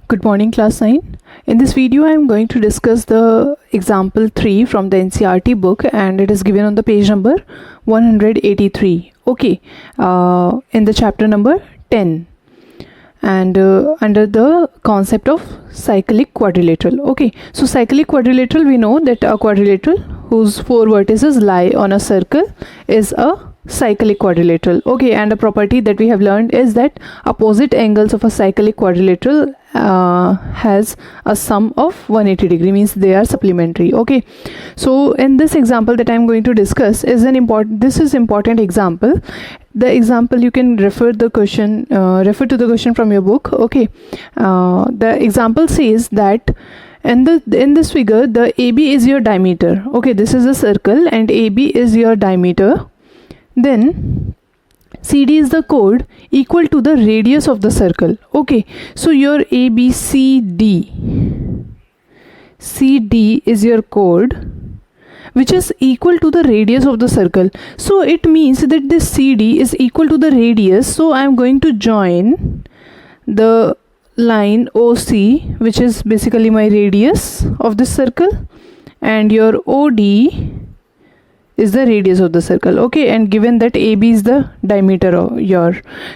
Good morning, class 9. In this video I am going to discuss the example 3 from the NCERT book, and it is given on the page number 183. Okay, in the chapter number 10, and under the concept of cyclic quadrilateral. Okay, so cyclic quadrilateral, we know that a quadrilateral whose four vertices lie on a circle is a cyclic quadrilateral. Okay, and a property that we have learned is that opposite angles of a cyclic quadrilateral has a sum of 180 degree, means they are supplementary. Okay, so in this example that I am going to discuss is important example. The example, you can refer to the question from your book. Okay, the example says that in this figure, the AB is your diameter. Okay, this is a circle and AB is your diameter. Then CD is the chord equal to the radius of the circle. Okay, so your ABCD, CD is your chord which is equal to the radius of the circle. So it means that this CD is equal to the radius. So I am going to join the line OC, which is basically my radius of this circle, and your OD is the radius of the circle. Okay, and given that AB is the diameter of your,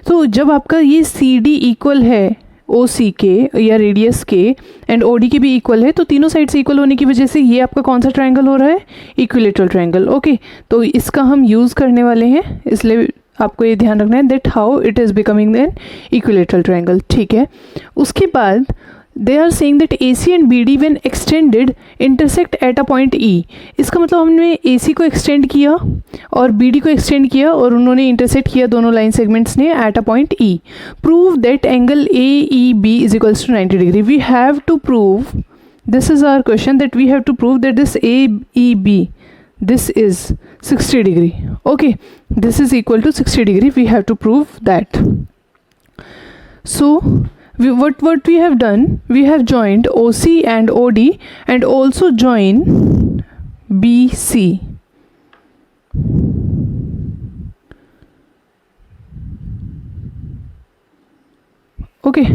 तो जब आपका ये CD equal है OC के या radius के and OD के भी इक्वल है, तो तीनों साइड से इक्वल होने की वजह से ये आपका कौन सा ट्रायंगल हो रहा है? Equilateral triangle. ओके, तो इसका हम यूज़ करने वाले हैं, इसलिए आपको ये ध्यान रखना है that how it is becoming an equilateral triangle. ठीक है, उसके बाद they are saying that AC and BD when extended intersect at a point E. इसका मतलब हमने AC को extend किया और BD को extend किया और उन्होंने intersect किया दोनों line segments ने at a point E. Prove that angle AEB is equals to 90 degree. We have to prove, this is our question, that we have to prove that this AEB, this is 60 degree. Okay, this is equal to 60 degree. We have to prove that. So what we have done, we have joined OC and OD and also join BC. Okay,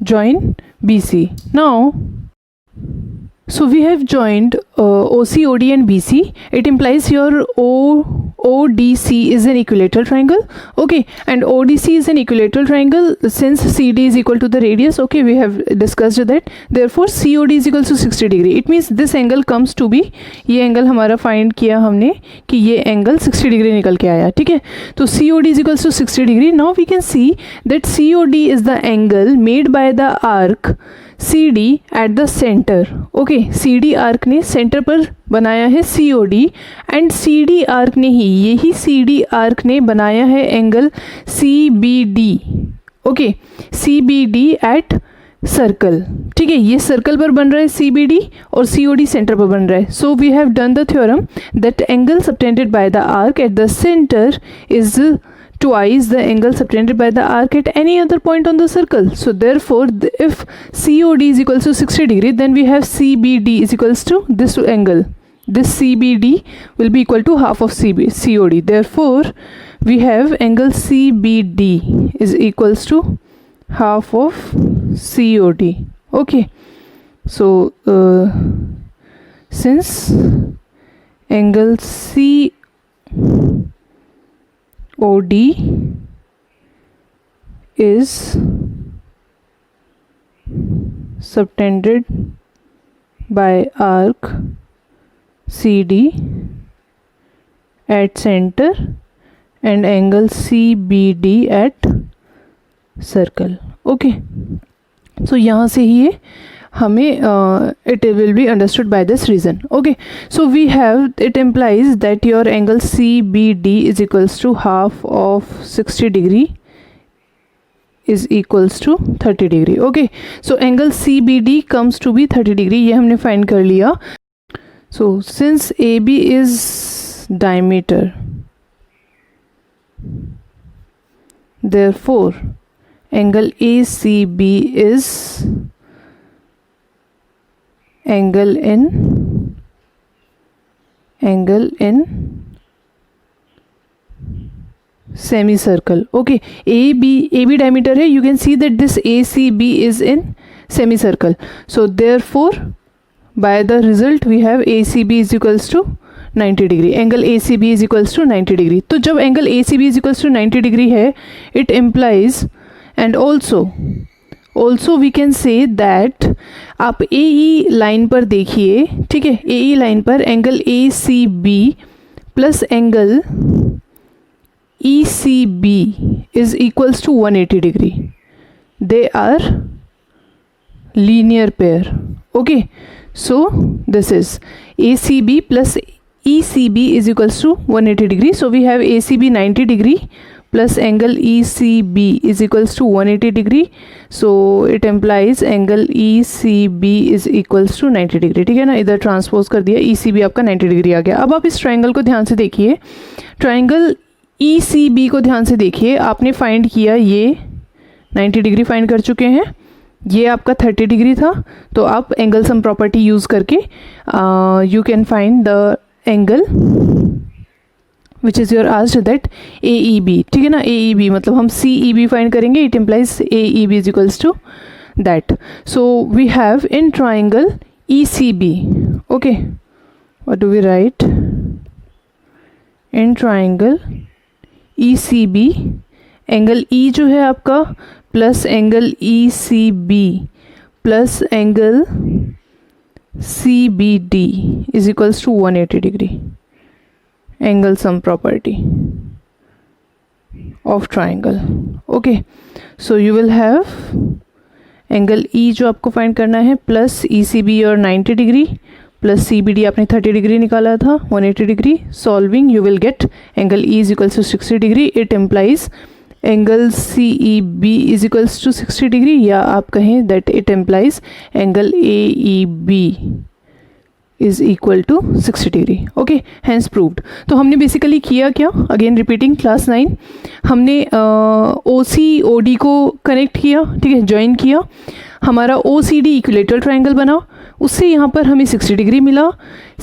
join BC. Now, so we have joined OC, OD and BC. It implies your ODC is an equilateral triangle. Okay, and ODC is an equilateral triangle since CD is equal to the radius. Okay, we have discussed that. Therefore COD is equals to 60 degree. It means this angle comes to be, ये angle हमारा find किया हमने कि ये angle 60 degree निकल के आया. ठीक है, तो COD is equals to 60 degree. Now we can see that COD is the angle made by the arc CD at the center. Okay, CD arc ने center पर बनाया है COD and CD arc ने ही, यही CD arc ने बनाया है angle CBD. Okay, CBD at circle. ठीक है, ये सर्कल पर बन रहा है CBD और COD सेंटर पर बन रहा है. So we have done the theorem that angle subtended by the arc at the centre is twice the angle subtended by the arc at any other point on the circle. So therefore if COD is equals to 60 degree, then we have CBD is equals to this angle. This CBD will be equal to half of COD. Therefore we have angle CBD is equals to half of COD. Okay, so since angle OD is subtended by arc CD at center and angle CBD at circle. Okay, so यहाँ से ही हमें it will be understood by this reason. Okay, so we have, it implies that your angle CBD is equals to half of 60 degree is equals to 30 degree. Okay, so angle CBD comes to be 30 degree, ये हमने find कर लिया. So since AB is diameter, therefore angle ACB is angle in semicircle. Okay, AB diameter है, you can see that this ACB is in semicircle. So therefore by the result we have ACB is equals to 90 degree. Angle ACB is equals to 90 degree. तो जब angle ACB is equals to 90 degree है, it implies and also we can say that आप AE line पर देखिए, ठीक है, AE line पर angle ACB plus angle ECB is equals to 180 degree. They are linear pair. Okay, so this is ACB plus ECB is equals to 180 degree. So we have ACB 90 degree plus angle ECB is equals to 180 degree. So it implies angle ECB is equals to 90 degree. ठीक है ना, इधर transpose कर दिया, ECB आपका 90 degree आ गया. अब आप इस ट्राइंगल को ध्यान से देखिए, ट्राइंगल ECB को ध्यान से देखिए. आपने फाइंड किया, ये 90 डिग्री फाइंड कर चुके हैं, ये आपका 30 डिग्री था. तो आप एंगल सम प्रॉपर्टी यूज़ करके you can find the angle which is your asked that AEB. ठीक है ना, AEB मतलब हम CEB फाइंड करेंगे. It implies AEB is equals to that. So we have in triangle ECB. Okay, what do we write in triangle ECB? Angle E जो है आपका plus angle ECB plus angle CBD is equals to 180 degree. Angle sum property of triangle. Okay, so you will have angle E जो आपको find करना है plus ECB और 90 degree plus CBD आपने 30 degree निकाला था, 180 degree. Solving you will get angle E is equals to 60 degree. It implies angle CEB is equals to 60 degree, या आप कहें that it implies angle AEB is equal to 60 degree. Okay, hence proved. तो हमने basically किया क्या, again repeating class 9, हमने OCOD को connect किया, ठीक है, ज्वाइन किया. हमारा OCD इक्विलेटरल ट्राइंगल बना, उससे यहाँ पर हमें 60 डिग्री मिला.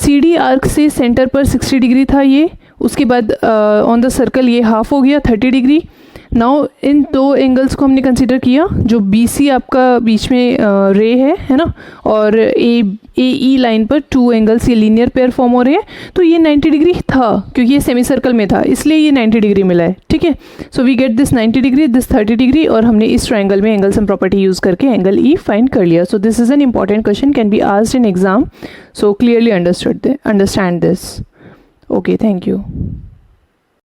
CD आर्क से सेंटर पर 60 डिग्री था ये, उसके बाद ऑन द सर्कल ये हाफ हो गया 30 डिग्री. नाउ इन दो एंगल्स को हमने कंसिडर किया, जो BC आपका बीच में रे है ना, और AE लाइन पर टू एंगल्स, ये लीनियर पेयर फॉर्म हो रहे हैं. तो ये 90 डिग्री था क्योंकि ये सेमी सर्कल में था, इसलिए ये 90 डिग्री मिला है. ठीक है, so we get this 90 degree, this 30 degree, और हमने इस ट्राइंगल में एंगल सम प्रॉपर्टी यूज़ करके एंगल E फाइंड कर लिया. So this is an important question, can be asked in exam. So clearly understand this. Okay, thank you.